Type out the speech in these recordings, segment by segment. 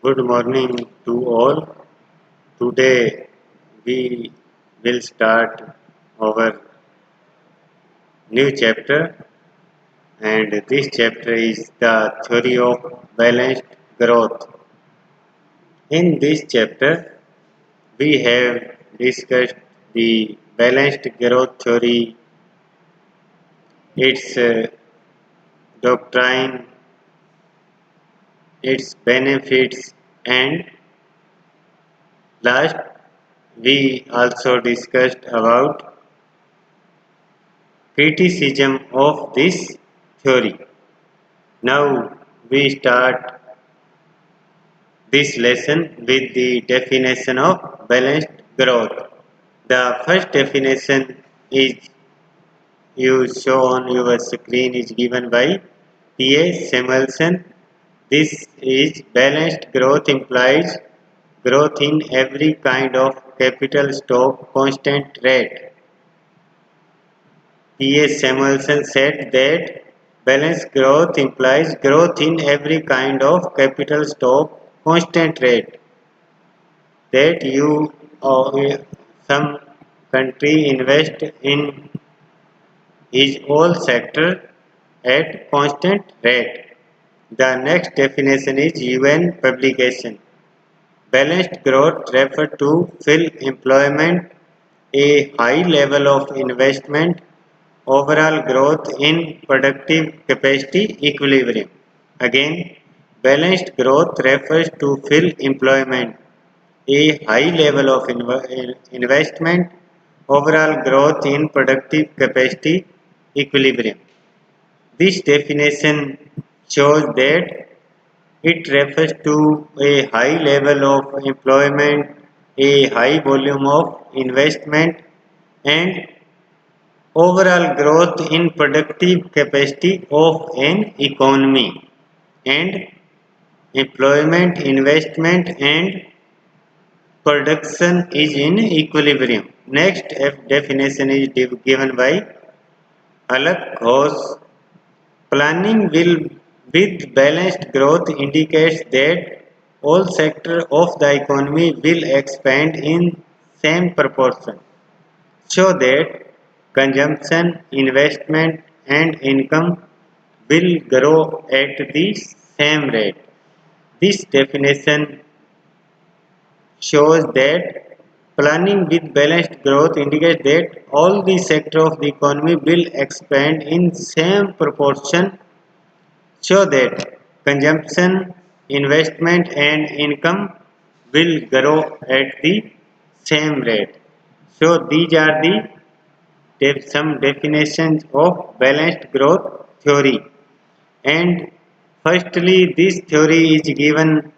Good morning to all. Today we will start our new chapter, and this chapter is the theory of balanced growth. In this chapter, we have discussed the balanced growth theory, its doctrine, its benefits, and last we also discussed about criticism of this theory. Now we start this lesson with the definition of balanced growth. The first definition is you show on your screen is given by P.A. Samuelson. This is balanced growth implies growth in every kind of capital stock constant rate. P. A. Samuelson said that balanced growth implies growth in every kind of capital stock constant rate that you or some country invest in is all sector at constant rate. The next definition is UN publication. Balanced growth refers to fill employment, a high level of investment, overall growth in productive capacity equilibrium. Again, balanced growth refers to fill employment, a high level of investment, overall growth in productive capacity equilibrium. This definition shows that it refers to a high level of employment, a high volume of investment, and overall growth in productive capacity of an economy. And employment, investment, and production is in equilibrium. Next definition is given by Alak Ghosh. Planning will with balanced growth indicates that all sectors of the economy will expand in same proportion so that consumption, investment and income will grow at the same rate. This definition shows that planning with balanced growth indicates that all the sectors of the economy will expand in same proportion so that consumption, investment and income will grow at the same rate. So these are the some definitions of balanced growth theory. And firstly, this theory is given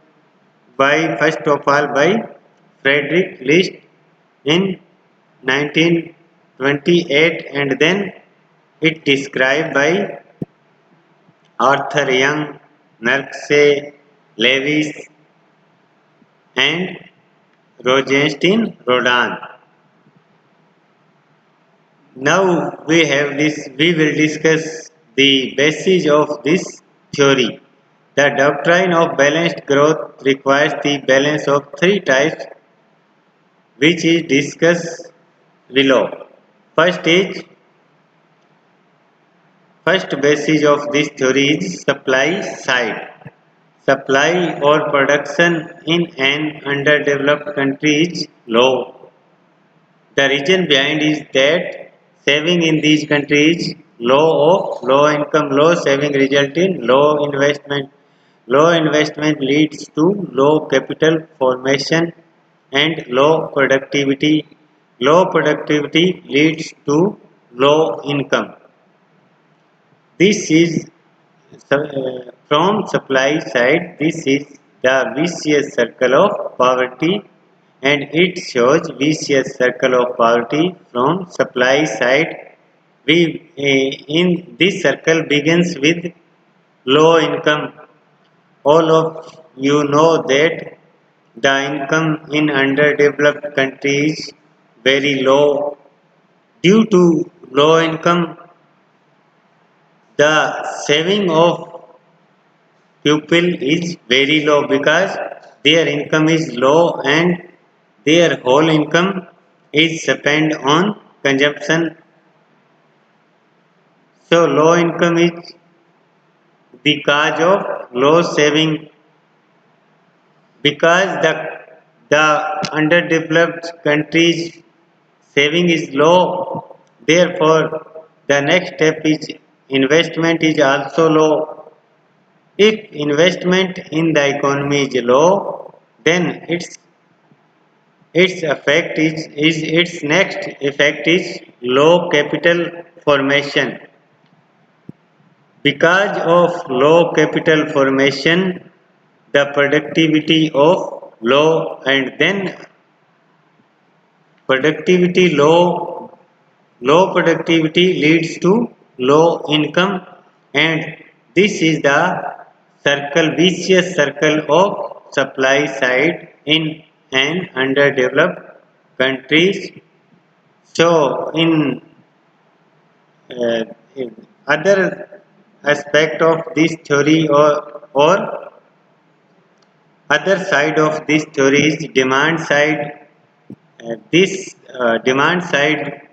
by first of all by Frederick List in 1928, and then it described by Arthur Young, Marx, Lewis and Rosenstein Rodan. Now we will discuss the basis of this theory. The doctrine of balanced growth requires the balance of three types which is discussed below. First is first basis of this theory is supply side. Supply or production in an underdeveloped country is low. The reason behind is that saving in these countries low income, low saving result in low investment. Low investment leads to low capital formation and low productivity. Low productivity leads to low income. This is from supply side. This is the vicious circle of poverty, and it shows vicious circle of poverty from supply side. We in this circle begins with low income. All of you know that the income in underdeveloped countries is very low. Due to low income, the saving of pupil is very low because their income is low and their whole income is spent on consumption. So low income is the cause of low saving because the underdeveloped countries saving is low. Therefore, the next step is investment is also low. If investment in the economy is low, then its next effect is low capital formation. Because of low capital formation, the productivity of low and then productivity low productivity leads to low income, and this is the vicious circle of supply side in an underdeveloped countries. So in other aspect of this theory or other side of this theory is demand side. This demand side,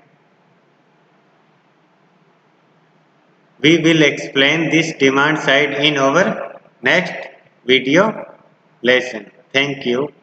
we will explain this demand side in our next video lesson. Thank you.